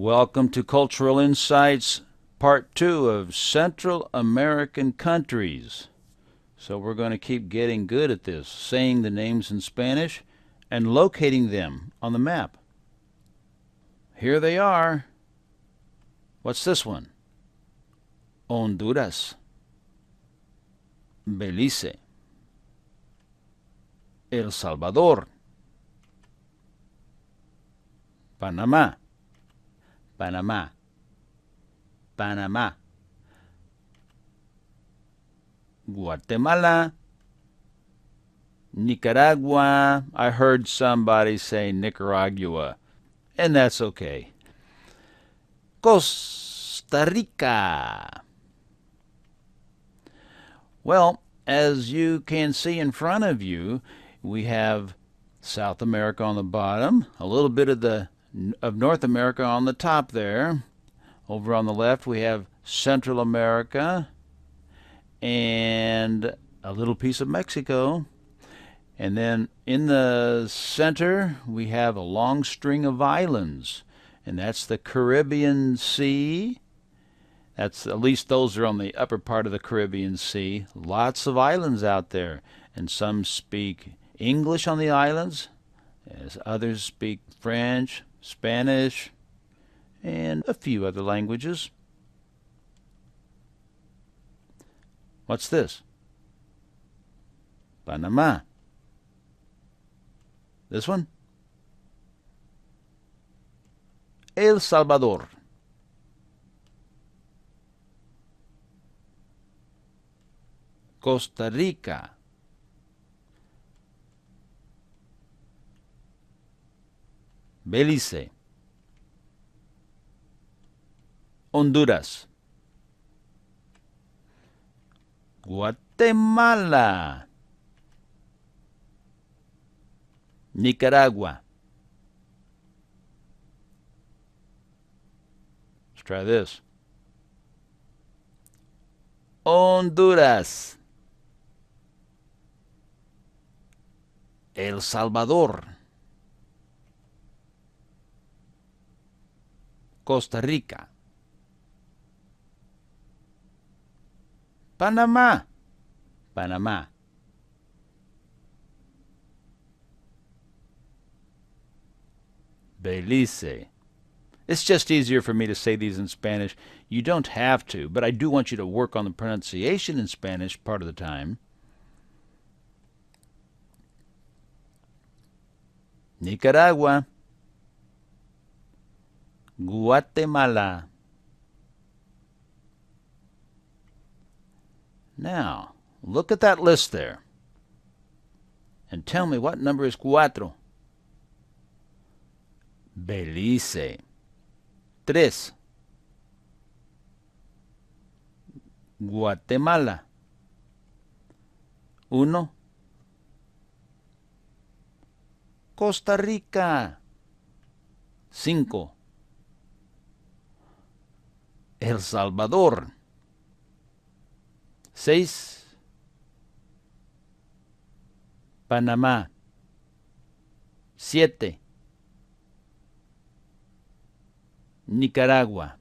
Welcome to Cultural Insights, Part 2 of Central American countries. So we're going to keep getting good at this, saying the names in Spanish and locating them on the map. Here they are. What's this one? Honduras, Belice, El Salvador, Panamá, Panamá, Panamá, Guatemala, Nicaragua. I heard somebody say Nicaragua, and that's okay. Costa Rica. Well, as you can see in front of you, we have South America on the bottom, a little bit of North America on the top there. Over on the left, we have Central America and a little piece of Mexico. And then in the center, we have a long string of islands, and that's the Caribbean Sea. At least those are on the upper part of the Caribbean Sea. Lots of islands out there, and some speak English on the islands, as others speak French, Spanish, and a few other languages. What's this? Panama. This one? El Salvador. Costa Rica. Belice. Honduras. Guatemala. Nicaragua. Let's try this. Honduras. El Salvador. Costa Rica. Panamá. Panamá. Belice. It's just easier for me to say these in Spanish. You don't have to, but I do want you to work on the pronunciation in Spanish part of the time. Nicaragua. Guatemala. Now, look at that list there. And tell me what number is cuatro. Belice. Tres. Guatemala. Uno. Costa Rica. Cinco. El Salvador. 6. Panamá. 7. Nicaragua.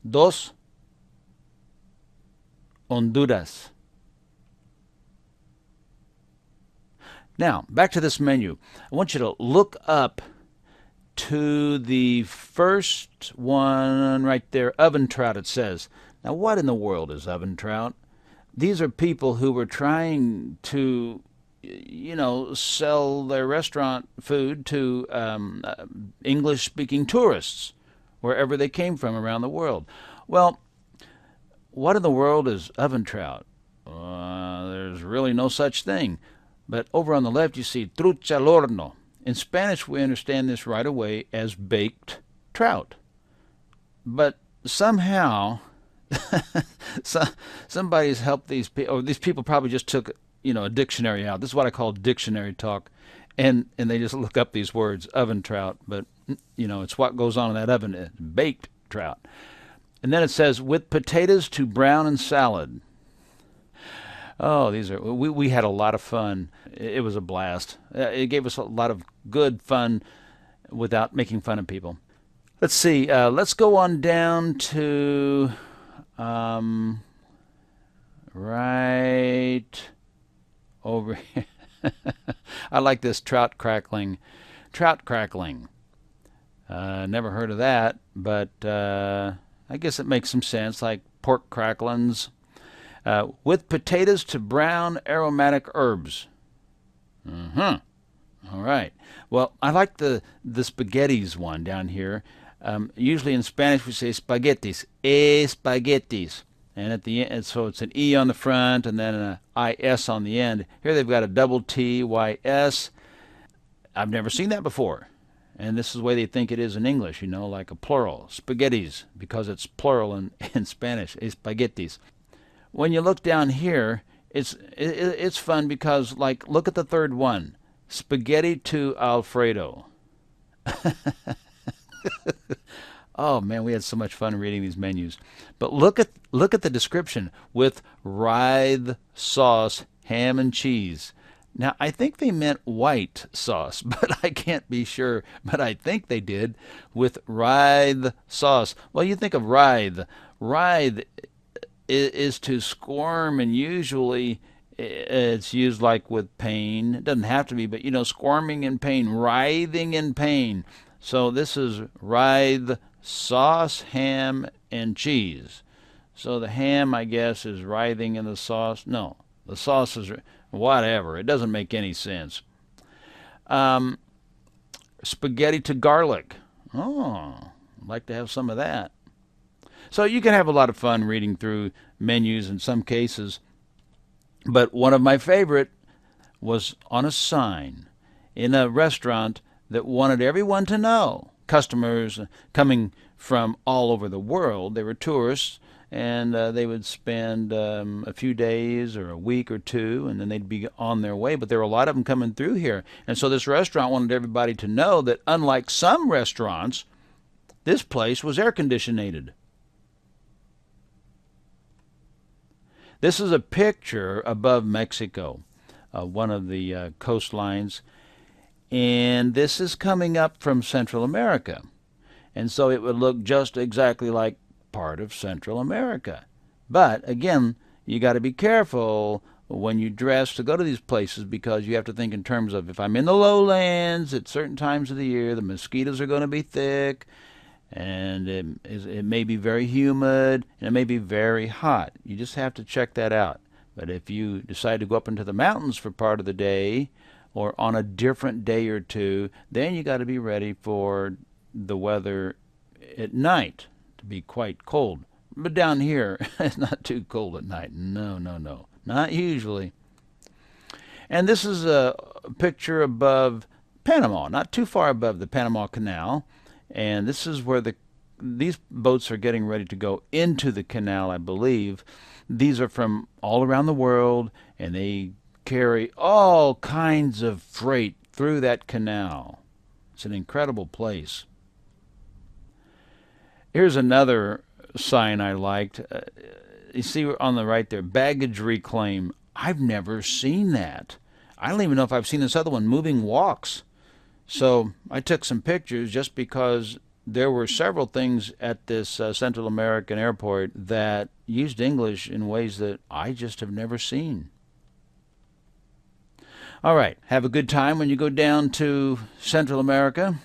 2. Honduras. Now, back to this menu. I want you to look up to the first one right there, oven trout, it says. Now, what in the world is oven trout? These are people who were trying to, sell their restaurant food to English-speaking tourists, wherever they came from around the world. Well, what in the world is oven trout? There's really no such thing. But over on the left, you see trucha al horno. In Spanish, we understand this right away as baked trout. But somehow, somebody's helped these people, or these people probably just took, a dictionary out. This is what I call dictionary talk. And they just look up these words, oven trout. But, it's what goes on in that oven, baked trout. And then it says, with potatoes to brown and salad. Oh, we had a lot of fun. It was a blast. It gave us a lot of good fun without making fun of people. Let's see. Let's go on down to um, right over here. I like this trout crackling. Trout crackling. Never heard of that, but I guess it makes some sense, like pork cracklings. With potatoes to brown aromatic herbs. Uh-huh. All right. Well, I like the spaghettis one down here. Usually in Spanish we say spaghettis, spaghettis, and at the end, so it's an e on the front and then an is on the end. Here they've got a double t y s. I've never seen that before, and this is the way they think it is in English. Like a plural, spaghettis, because it's plural in Spanish, spaghettis. When you look down here, it's fun because, like, look at the third one, spaghetti to Alfredo. Oh man, we had so much fun reading these menus. But look at the description with writhe sauce, ham and cheese. Now I think they meant white sauce, but I can't be sure. But I think they did with writhe sauce. Well, you think of writhe. Writhe is to squirm, and usually it's used like with pain. It doesn't have to be, but squirming in pain, writhing in pain. So this is writhe sauce, ham, and cheese. So the ham, I guess, is writhing in the sauce. No, the sauce is whatever. It doesn't make any sense. Spaghetti to garlic. Oh, I'd like to have some of that. So you can have a lot of fun reading through menus in some cases. But one of my favorite was on a sign in a restaurant that wanted everyone to know. Customers coming from all over the world. They were tourists, and they would spend a few days or a week or two, and then they'd be on their way. But there were a lot of them coming through here. And so this restaurant wanted everybody to know that unlike some restaurants, this place was air conditioned. This is a picture above Mexico, one of the coastlines, and this is coming up from Central America. And so it would look just exactly like part of Central America. But again, you got to be careful when you dress to go to these places, because you have to think in terms of, if I'm in the lowlands at certain times of the year, the mosquitoes are going to be thick, and it may be very humid, and it may be very hot. You just have to check that out. But if you decide to go up into the mountains for part of the day, or on a different day or two, then you got to be ready for the weather at night to be quite cold. But down here, it's not too cold at night. No, no, no. Not usually. And this is a picture above Panama, not too far above the Panama Canal. And this is where these boats are getting ready to go into the canal, I believe. These are from all around the world, and they carry all kinds of freight through that canal. It's an incredible place. Here's another sign I liked. You see on the right there, baggage reclaim. I've never seen that. I don't even know if I've seen this other one, moving walks. So I took some pictures just because there were several things at this Central American airport that used English in ways that I just have never seen. All right, have a good time when you go down to Central America.